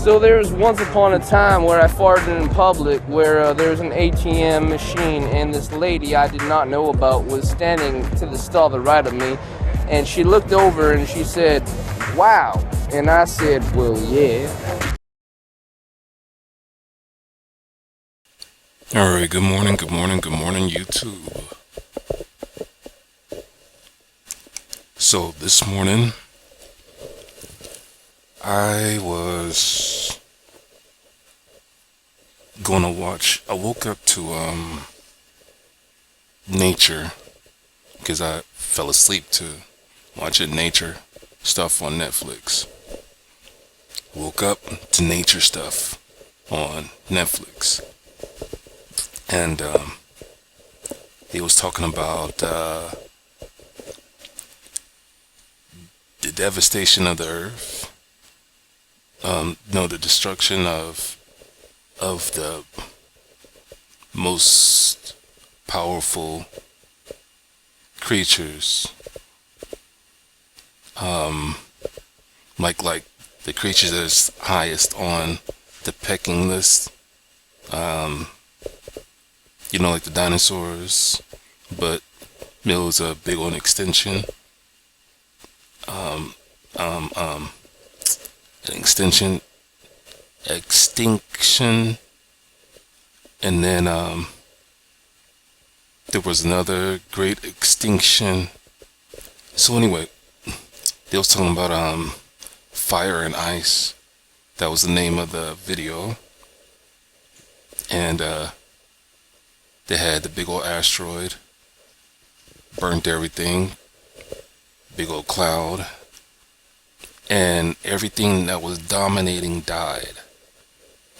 So there was once upon a time where I farted in public, where there was an ATM machine, and this lady I did not know about was standing to the stall to the right of me, and she looked over and she said, "Wow," and I said, "Well, yeah." Alright, good morning, YouTube. So this morning, I was I woke up to nature, because I fell asleep to watching nature stuff on Netflix. Woke up to nature stuff on Netflix. And he was talking about the devastation of the earth, no, the destruction of the most powerful creatures, like the creatures that's highest on the pecking list, like the dinosaurs, but there was a big old extinction, an extinction, and then there was another great extinction. So anyway, they was talking about fire and ice. That was the name of the video, and they had the big old asteroid, burnt everything, big old cloud, and everything that was dominating died.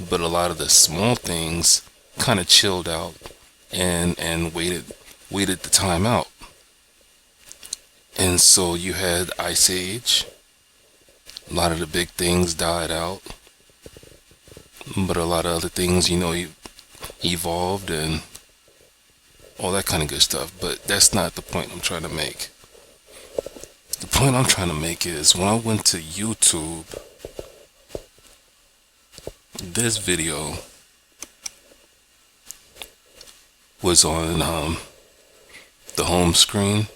But a lot of the small things kind of chilled out and waited the time out. And so you had Ice Age. A lot of the big things died out, but a lot of other things, evolved and all that kind of good stuff. But that's not the point I'm trying to make. The point I'm trying to make is, when I went to YouTube, this video was on the home screen,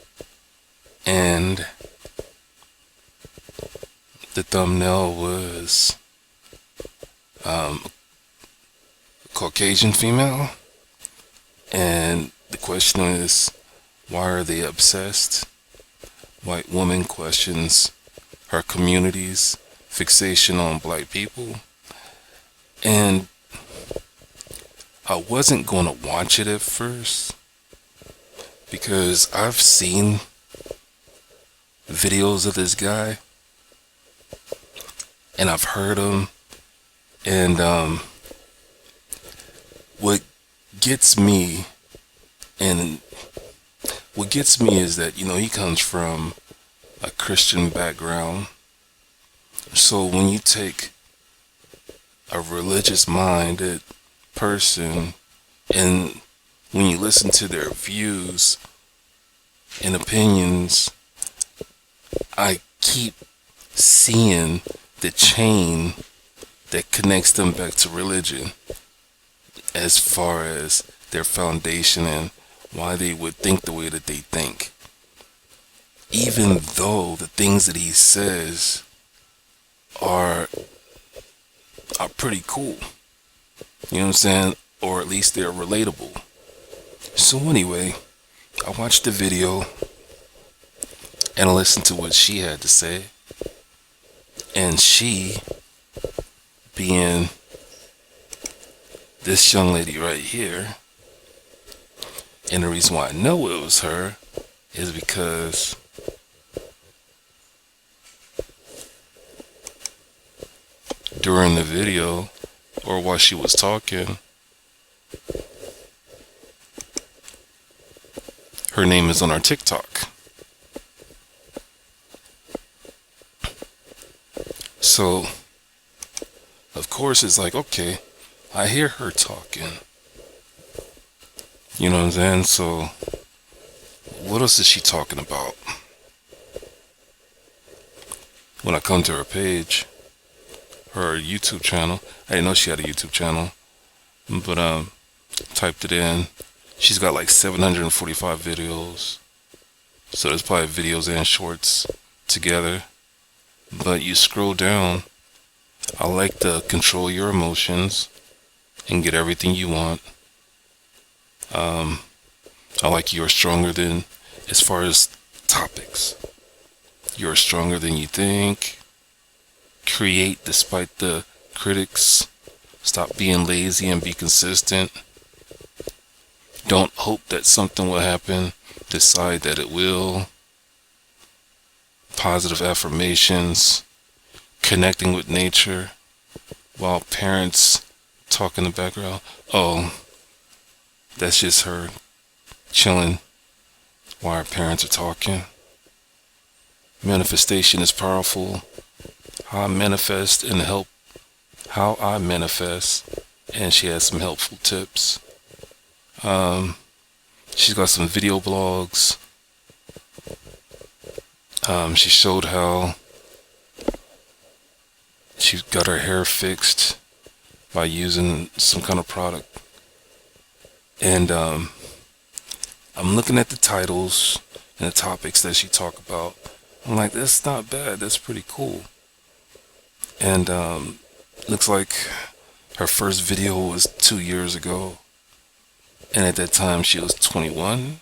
and the thumbnail was a Caucasian female, and the question is, why are they obsessed? White woman questions her community's fixation on black people. And I wasn't going to watch it at first, because I've seen videos of this guy, and I've heard him, and what gets me is that, he comes from a Christian background. So when you take a religious minded person, and when you listen to their views and opinions, I keep seeing the chain that connects them back to religion, as far as their foundation and why they would think the way that they think, even though the things that he says are pretty cool, you know what I'm saying, or at least they're relatable. So anyway, I watched the video and I listened to what she had to say, and she, being this young lady right here, and the reason why I know it was her is because during the video, or while she was talking, her name is on our TikTok. So, of course, it's like, okay, I hear her talking. You know what I'm saying? So, what else is she talking about? When I come to her page, her YouTube channel. I didn't know she had a YouTube channel, but typed it in. She's got like 745 videos. So there's probably videos and shorts together. But you scroll down. I like to control your emotions and get everything you want. I like you're stronger than, as far as topics, you're stronger than you think. Create despite the critics. Stop being lazy and be consistent. Don't hope that something will happen. Decide that it will. Positive affirmations. Connecting with nature while parents talk in the background. Oh, that's just her chilling while her parents are talking. Manifestation is powerful. How I manifest and help. How I manifest. And she has some helpful tips. She's got some video blogs. She showed how she got her hair fixed by using some kind of product. And I'm looking at the titles and the topics that she talked about. I'm like, that's not bad. That's pretty cool. And looks like her first video was 2 years ago. And at that time she was 21.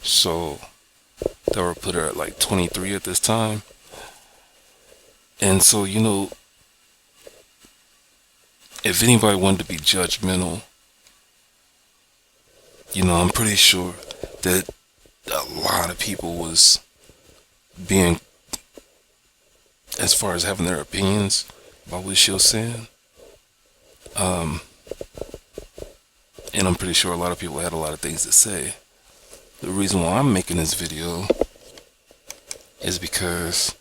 So that would put her at like 23 at this time. And so, you know, if anybody wanted to be judgmental, you know, I'm pretty sure that a lot of people was being, as far as having their opinions about what she was saying. And I'm pretty sure a lot of people had a lot of things to say. The reason why I'm making this video is because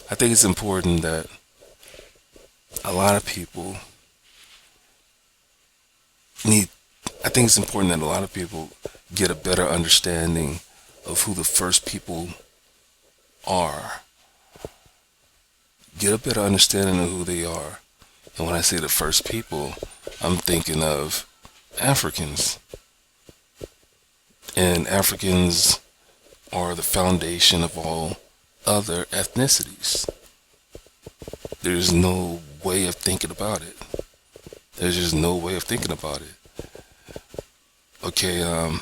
I think it's important that a lot of people get a better understanding of who the first people are. Get a better understanding of who they are. And when I say the first people, I'm thinking of Africans. And Africans are the foundation of all other ethnicities. There's no way of thinking about it. There's just no way of thinking about it. Okay, I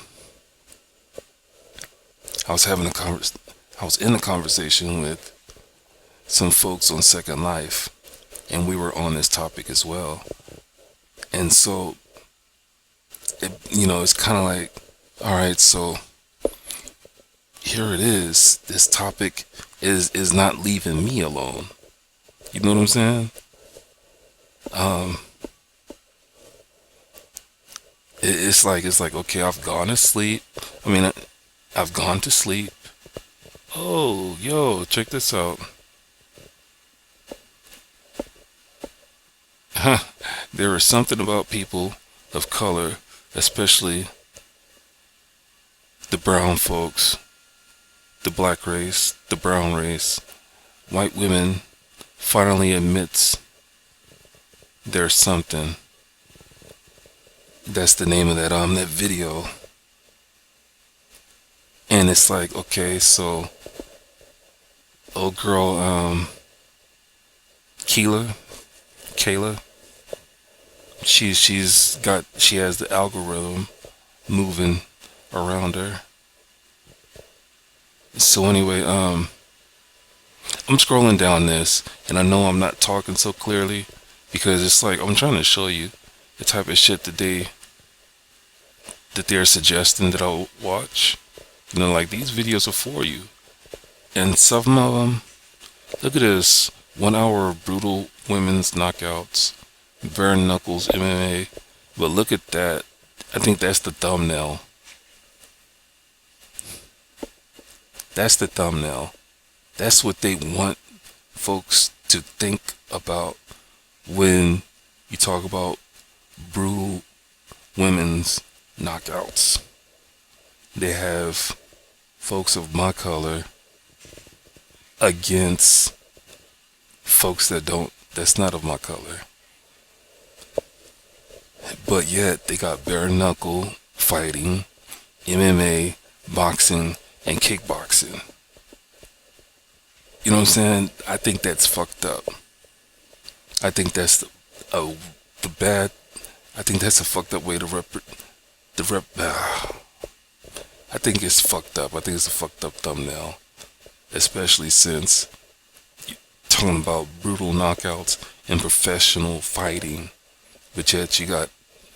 was in a conversation with some folks on Second Life, and we were on this topic as well. And so, it's kind of like, all right, so here it is. This topic is not leaving me alone. You know what I'm saying? It's like, okay, I've gone to sleep. I've gone to sleep. Oh, yo, check this out. There is something about people of color, especially the brown folks, the black race, the brown race. White women finally admits there's something. That's the name of that video. And it's like, okay, so old girl Kayla, she has the algorithm moving around her. So anyway, I'm scrolling down this, and I know I'm not talking so clearly because it's like I'm trying to show you the type of shit that they're suggesting that I'll watch. Like these videos are for you. And some of them, look at this, 1 hour of brutal women's knockouts, bare knuckles MMA. But look at that. I think that's the thumbnail. That's the thumbnail. That's what they want folks to think about when you talk about brutal women's knockouts. They have folks of my color against folks that's not of my color. But yet they got bare knuckle fighting, MMA, boxing, and kickboxing. You know what I'm saying? I think that's fucked up. I think that's the bad. I think that's a fucked up way to I think it's fucked up. I think it's a fucked up thumbnail, especially since you're talking about brutal knockouts and professional fighting, but yet you got,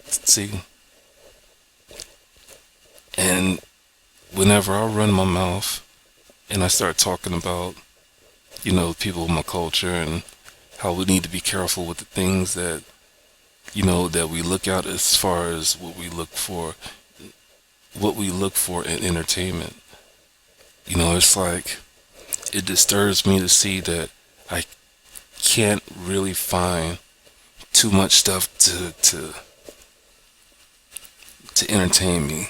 see, and whenever I run my mouth and I start talking about, people of my culture and how we need to be careful with the things that, that we look at as far as what we look for in entertainment. It's like, it disturbs me to see that I can't really find too much stuff to entertain me.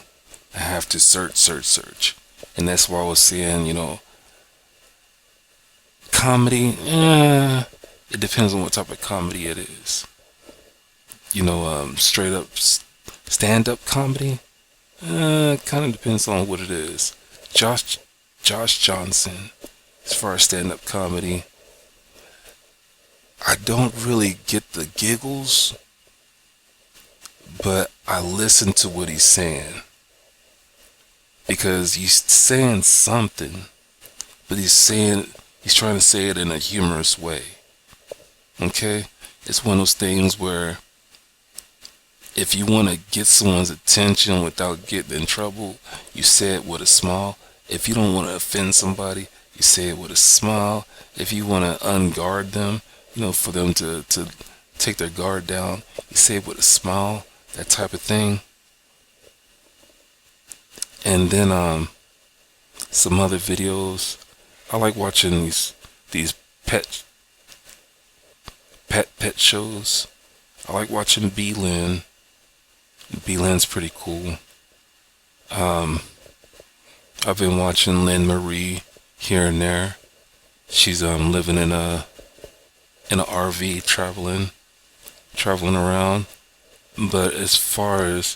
I have to search. And that's why I was saying, comedy, it depends on what type of comedy it is. Straight up stand-up comedy, kind of depends on what it is. Josh Johnson, as far as stand-up comedy, I don't really get the giggles, but I listen to what he's saying, because he's saying something, but he's trying to say it in a humorous way. Okay? It's one of those things where if you want to get someone's attention without getting in trouble, you say it with a smile. If you don't want to offend somebody, you say it with a smile. If you want to unguard them, for them to take their guard down, you say it with a smile, that type of thing. And then some other videos. I like watching these pet shows. I like watching B-Lyn. B-Lyn's pretty cool. I've been watching Lynn Marie here and there. She's living in a RV, traveling around. But as far as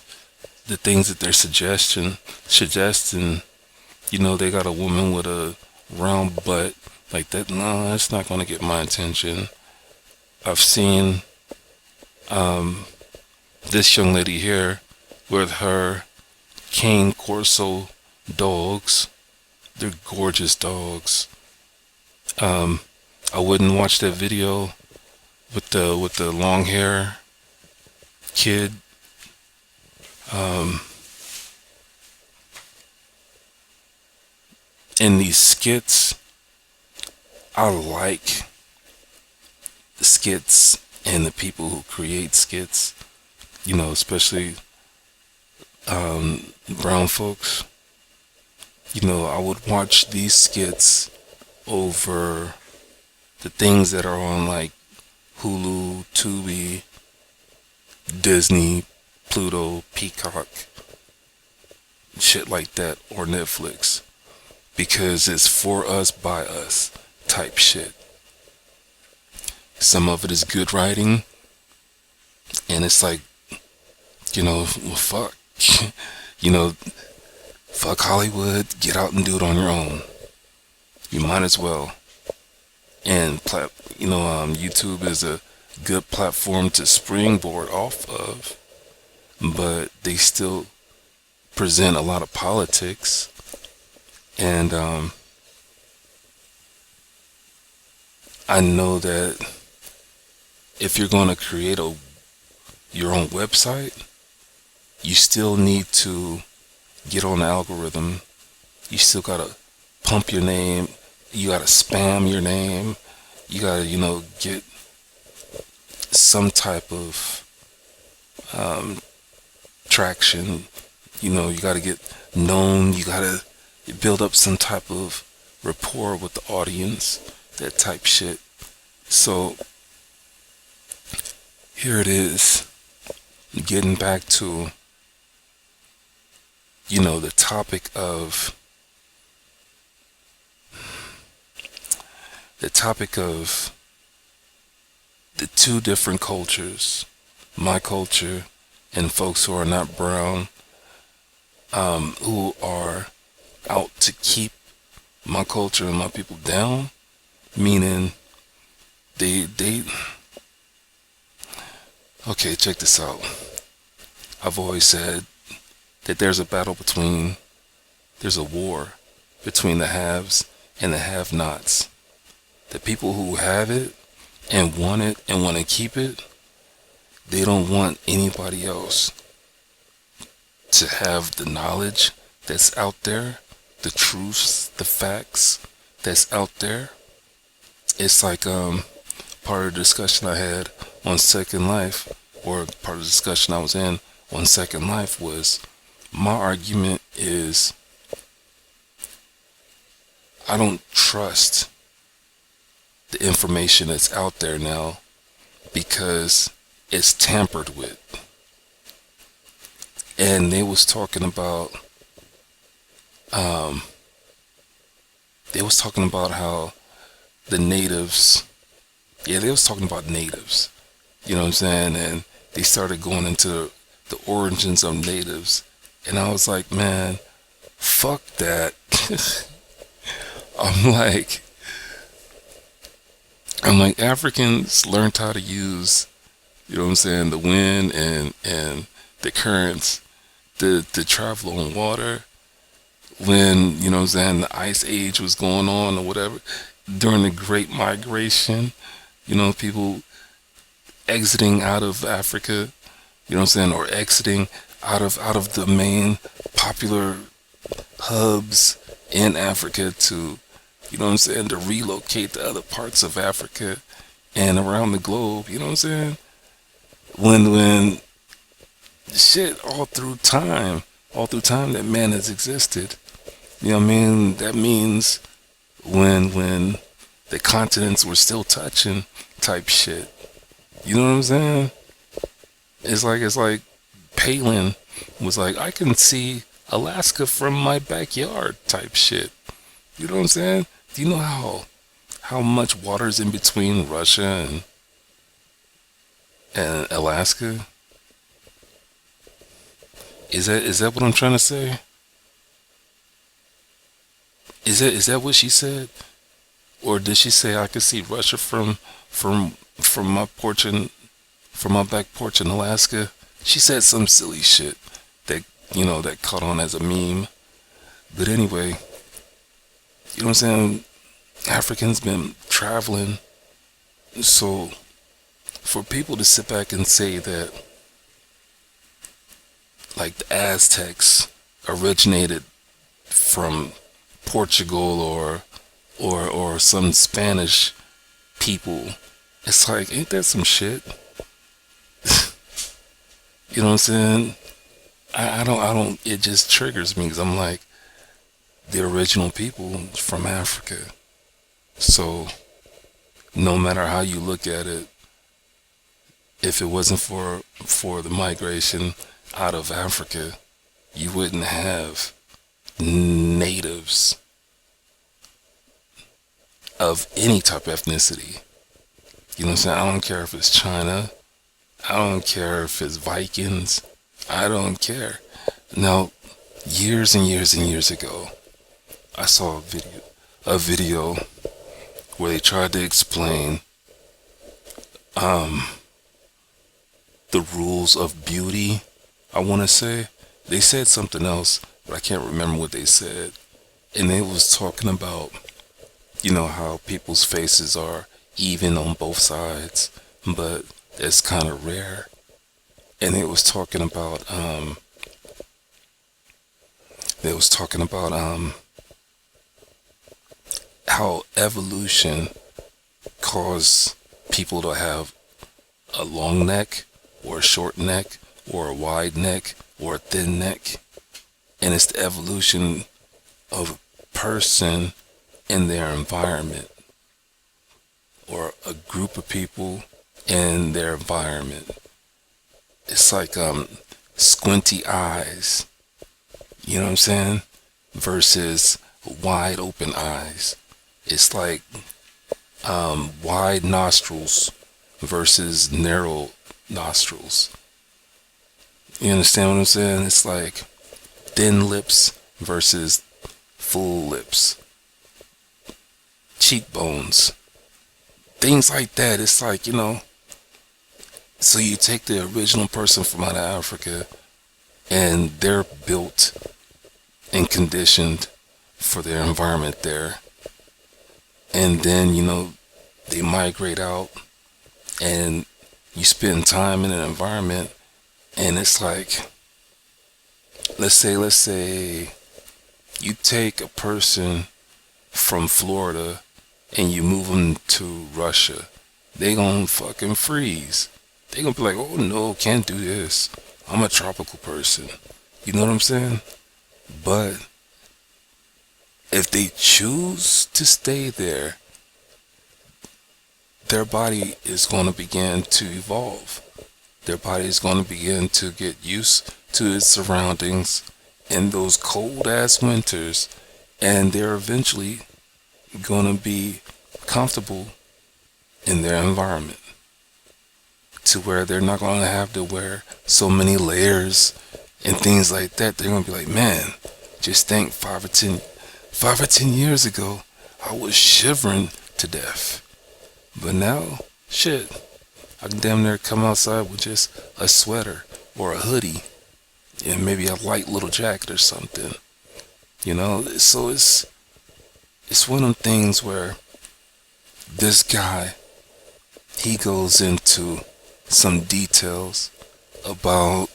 the things that they're suggesting, they got a woman with a round butt like that. No, that's not going to get my attention. I've seen this young lady here with her cane Corso dogs. They're gorgeous dogs. I wouldn't watch that video with the long hair kid. In these skits, I like the skits and the people who create skits, especially brown folks. I would watch these skits over the things that are on like Hulu, Tubi, Disney, Pluto, Peacock, shit like that, or Netflix, because it's for us, by us type shit. Some of it is good writing, and it's like, well, fuck. Fuck Hollywood, get out and do it on your own. You might as well. And YouTube is a good platform to springboard off of, but they still present a lot of politics. And I know that if you're going to create your own website, you still need to get on the algorithm. You still gotta pump your name. You gotta spam your name. You gotta, get some type of traction. You gotta get known. You gotta build up some type of rapport with the audience. That type shit. So here it is. Getting back to the topic of the topic of the two different cultures, my culture and folks who are not brown, who are out to keep my culture and my people down, meaning they okay, check this out. I've always said that there's a war between the haves and the have-nots. The people who have it and want to keep it, they don't want anybody else to have the knowledge that's out there, the truths, the facts that's out there. It's like part of the discussion I had on Second Life, or part of the discussion I was in on Second Life, was my argument is I don't trust the information that's out there now because it's tampered with. And they was talking about how the natives, they was talking about natives, you know what I'm saying? And they started going into the origins of natives. And I was like, man, fuck that. I'm like, Africans learned how to use, you know what I'm saying, the wind and the currents to travel on water when, you know what I'm saying, the ice age was going on or whatever. During the Great Migration, you know, people exiting out of Africa, you know what I'm saying, or exiting out of the main popular hubs in Africa to, you know what I'm saying, to relocate to other parts of Africa and around the globe, you know what I'm saying? When shit all through time that man has existed, you know what I mean? That means when the continents were still touching type shit. You know what I'm saying? It's like Palin was like, I can see Alaska from my backyard type shit. You know what I'm saying? Do you know how much water is in between Russia and Alaska? Is that what I'm trying to say? Is that what she said? Or did she say I could see Russia from my porch from my back porch in Alaska? She said some silly shit that, you know, that caught on as a meme. But anyway, you know what I'm saying? Africans been traveling. So for people to sit back and say that, like, the Aztecs originated from Portugal or some Spanish people, it's like, ain't that some shit? You know what I'm saying? I don't, it just triggers me because I'm like, the original people from Africa. So no matter how you look at it, if it wasn't for the migration out of Africa, you wouldn't have natives of any type of ethnicity. You know what I'm saying? I don't care if it's China. I don't care if it's Vikings. I don't care. Now, years and years and years ago, I saw a video where they tried to explain the rules of beauty. I want to say they said something else, but I can't remember what they said. And they was talking about, you know, how people's faces are even on both sides, but it's kind of rare. And it was talking about how evolution caused people to have a long neck or a short neck or a wide neck or a thin neck. And it's the evolution of a person in their environment, or a group of people in their environment. It's like squinty eyes, you know what I'm saying, versus wide open eyes. It's like wide nostrils versus narrow nostrils. You understand what I'm saying? It's like thin lips versus full lips, cheekbones, things like that. It's like, so you take the original person from out of Africa and they're built and conditioned for their environment there. And then, they migrate out and you spend time in an environment, and it's like, let's say you take a person from Florida and you move them to Russia. They gonna fucking freeze. They gonna be like, oh no, can't do this. I'm a tropical person. You know what I'm saying? But if they choose to stay there, their body is going to begin to evolve. Their body is going to begin to get used to its surroundings in those cold ass winters, and they're eventually going to be comfortable in their environment to where they're not going to have to wear so many layers and things like that. They're going to be like, man, just think 5 or 10 years ago, I was shivering to death. But now, shit, I can damn near come outside with just a sweater or a hoodie and maybe a light little jacket or something. So it's one of them things where this guy, he goes into some details about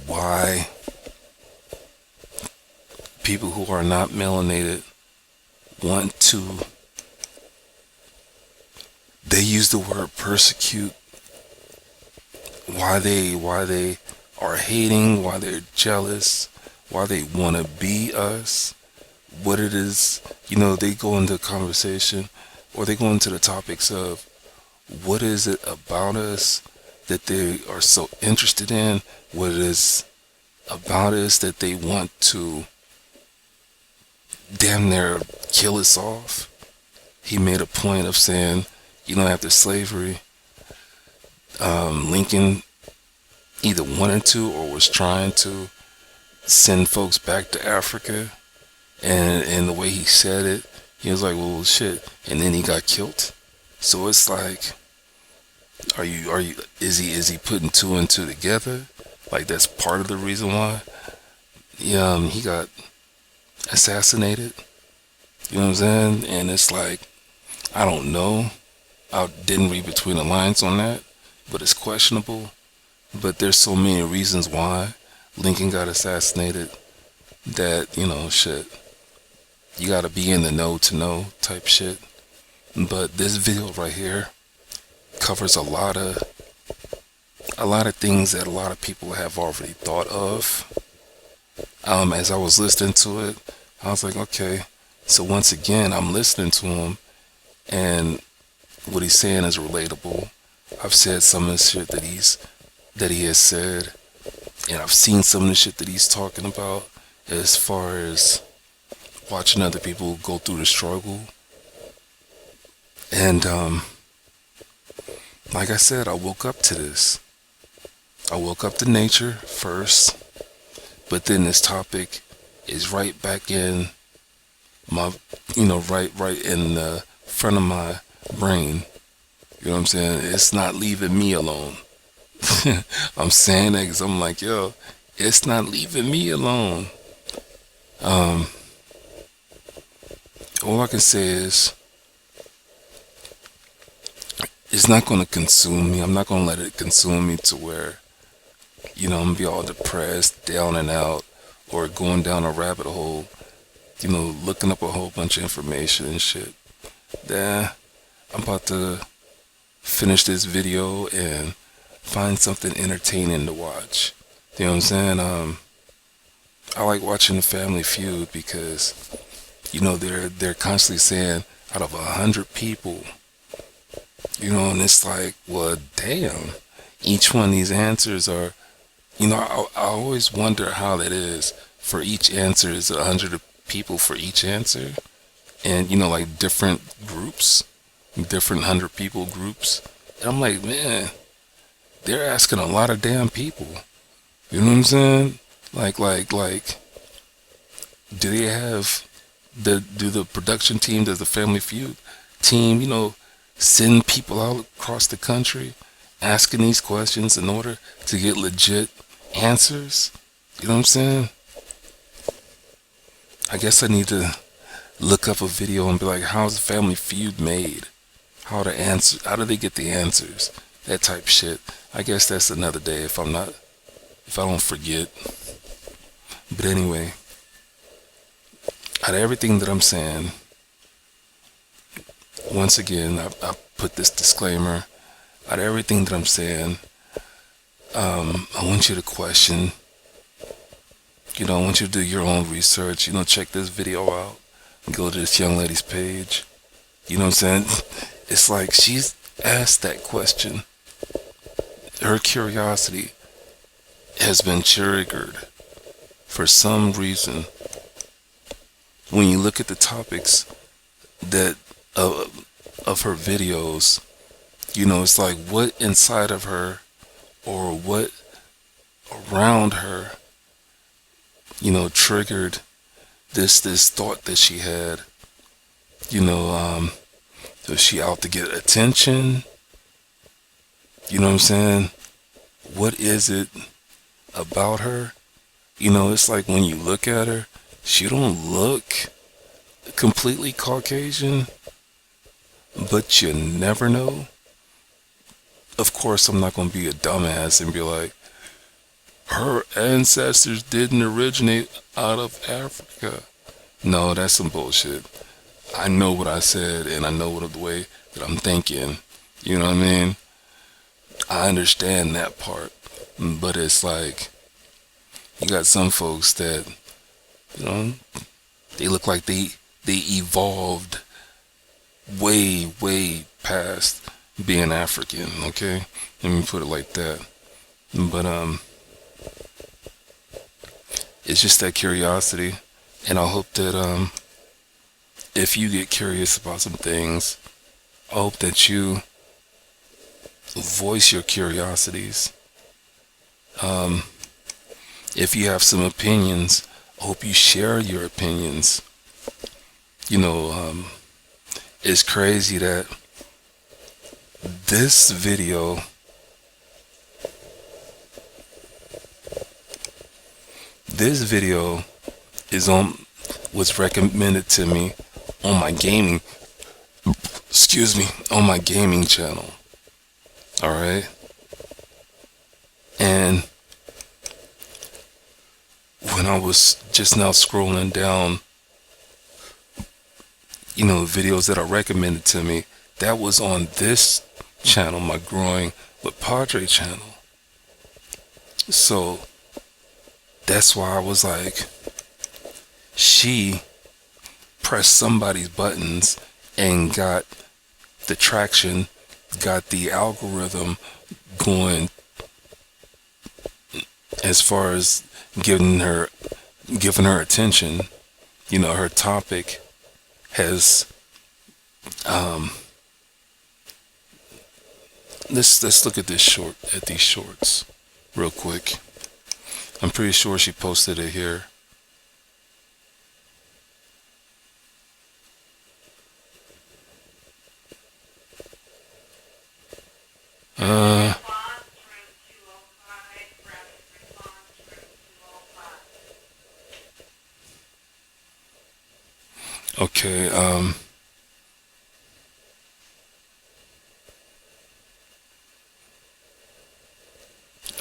why people who are not melanated want to, they use the word persecute, why they are hating, why they're jealous, why they want to be us, what it is. They go into conversation, or they go into the topics of what is it about us that they are so interested in, what it is about us that they want to damn near kill us off. He made a point of saying, after slavery, Lincoln either wanted to or was trying to send folks back to Africa, and the way he said it, he was like, well, shit, and then he got killed. So it's like, is he putting two and two together? Like, that's part of the reason why he got assassinated. You know what I'm saying? And it's like, I don't know. I didn't read between the lines on that, but it's questionable. But there's so many reasons why Lincoln got assassinated that, shit, you gotta be in the know to know type shit. But this video right here covers a lot of things that a lot of people have already thought of. As I was listening to it, I was like, okay, so once again, I'm listening to him, and what he's saying is relatable. I've said some of the shit that he has said, and I've seen some of the shit that he's talking about as far as watching other people go through the struggle. And like I said, I woke up to this. I woke up to nature first, but then this topic is right back in my, right in the front of my brain. You know what I'm saying? It's not leaving me alone. I'm saying that because I'm like, yo, it's not leaving me alone. All I can say is, it's not going to consume me. I'm not going to let it consume me to where, I'm going to be all depressed, down and out, or going down a rabbit hole, looking up a whole bunch of information and shit. Then I'm about to finish this video and find something entertaining to watch. You know what I'm saying? I like watching the Family Feud because, they're constantly saying out of 100 people, and it's like, well, damn, each one of these answers are, I always wonder how that is. For each answer, is it 100 people for each answer? and like different groups, different 100 people groups. And I'm like, man, they're asking a lot of damn people. You know what I'm saying? Like, do they have do the production team, does the Family Feud team, send people out across the country asking these questions in order to get legit answers? You know what I'm saying? I guess I need to look up a video and be like, how's the Family Feud made? How do they get the answers? That type shit. I guess that's another day if I don't forget. But anyway, out of everything that I'm saying, once again, I put this disclaimer. Out of everything that I'm saying, I want you to question. I want you to do your own research. Check this video out. Go to this young lady's page. You know what I'm saying? It's like she's asked that question. Her curiosity has been triggered for some reason. When you look at the topics that of her videos, it's like what inside of her or what around her, triggered this thought that she had. Was she out to get attention? You know what I'm saying? What is it about her? It's like when you look at her, she don't look completely Caucasian, but you never know. Of course, I'm not going to be a dumbass and be like, her ancestors didn't originate out of Africa. No, that's some bullshit. I know what I said, and I know the way that I'm thinking. You know what I mean? I understand that part. But it's like, you got some folks that, they look like they evolved way, way past being African, okay? Let me put it like that. But, it's just that curiosity. And I hope that, if you get curious about some things, I hope that you voice your curiosities. If you have some opinions, I hope you share your opinions. It's crazy that this video was recommended to me on my gaming channel. All right. And when I was just now scrolling down, videos that are recommended to me, that was on this channel, my Growing with Podrey channel. So that's why I was like, she pressed somebody's buttons and got the traction, got the algorithm going as far as giving her attention. Her topic has let's look at these shorts real quick. I'm pretty sure she posted it here. Okay,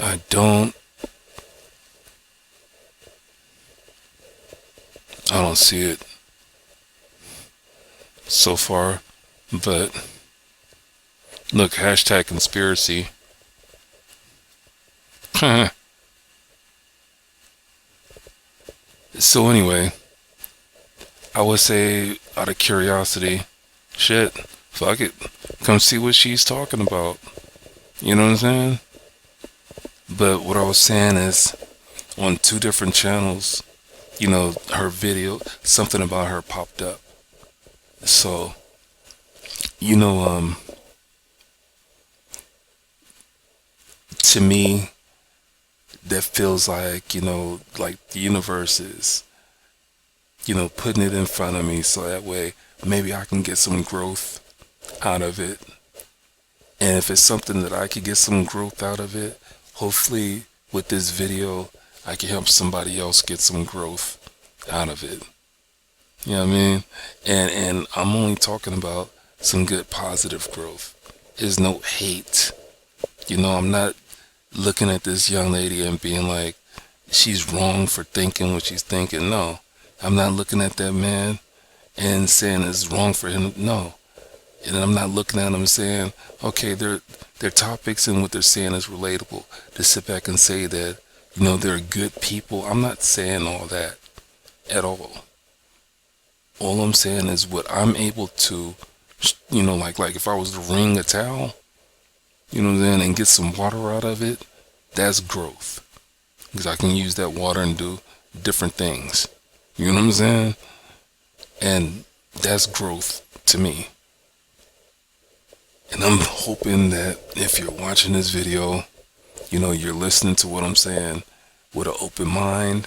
I don't see it so far, but look, hashtag conspiracy. So anyway, I would say out of curiosity, shit, fuck it, come see what she's talking about. You know what I'm saying? But what I was saying is, on 2 different channels, her video, something about her popped up. So, you know, to me, that feels like, like the universe is, putting it in front of me so that way maybe I can get some growth out of it. And if it's something that I could get some growth out of it, hopefully with this video, I can help somebody else get some growth out of it. You know what I mean? And I'm only talking about some good positive growth. There's no hate. I'm not looking at this young lady and being like, she's wrong for thinking what she's thinking. No. I'm not looking at that man and saying it's wrong for him. No. And I'm not looking at them saying, okay, their topics and what they're saying is relatable. To sit back and say that, they're good people. I'm not saying all that at all. All I'm saying is what I'm able to, like if I was to wring a towel, and get some water out of it, that's growth. Because I can use that water and do different things. You know what I'm saying? And that's growth to me. And I'm hoping that if you're watching this video, you're listening to what I'm saying with an open mind.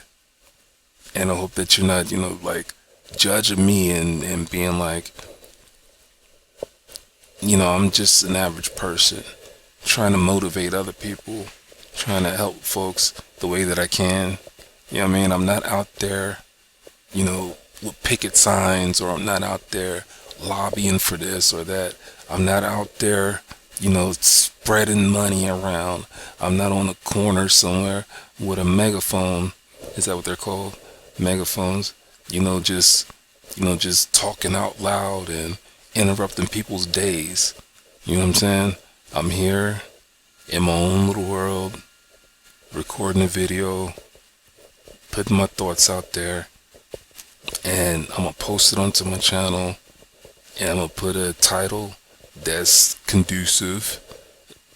And I hope that you're not, like judging me and being like, I'm just an average person trying to motivate other people, trying to help folks the way that I can. You know what I mean? I'm not out there, with picket signs, or I'm not out there lobbying for this or that. I'm not out there, spreading money around. I'm not on a corner somewhere with a megaphone. Is that what they're called? Megaphones. Just talking out loud and interrupting people's days. You know what I'm saying? I'm here in my own little world, recording a video, putting my thoughts out there, and I'm gonna post it onto my channel, and I'm gonna put a title that's conducive,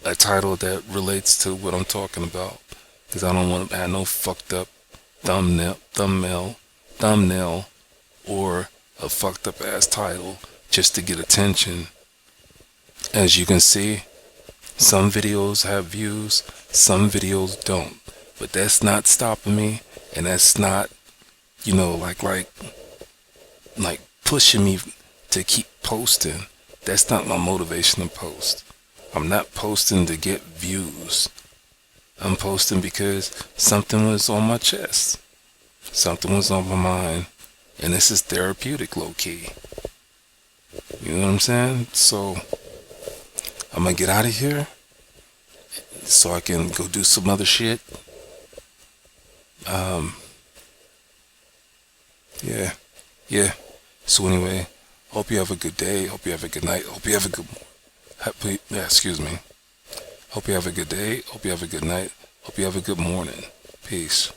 a title that relates to what I'm talking about, because I don't want to have no fucked up thumbnail, or a fucked up ass title just to get attention. As you can see, some videos have views, some videos don't, but that's not stopping me, and that's not, like pushing me to keep posting. That's not my motivation to post. I'm not posting to get views. I'm posting because something was on my chest. Something was on my mind. And this is therapeutic, low-key. You know what I'm saying? So, I'm gonna get out of here so I can go do some other shit. Yeah. So anyway, hope you have a good day. Hope you have a good night. Hope you have a good Hope you have a good day. Hope you have a good night. Hope you have a good morning. Peace.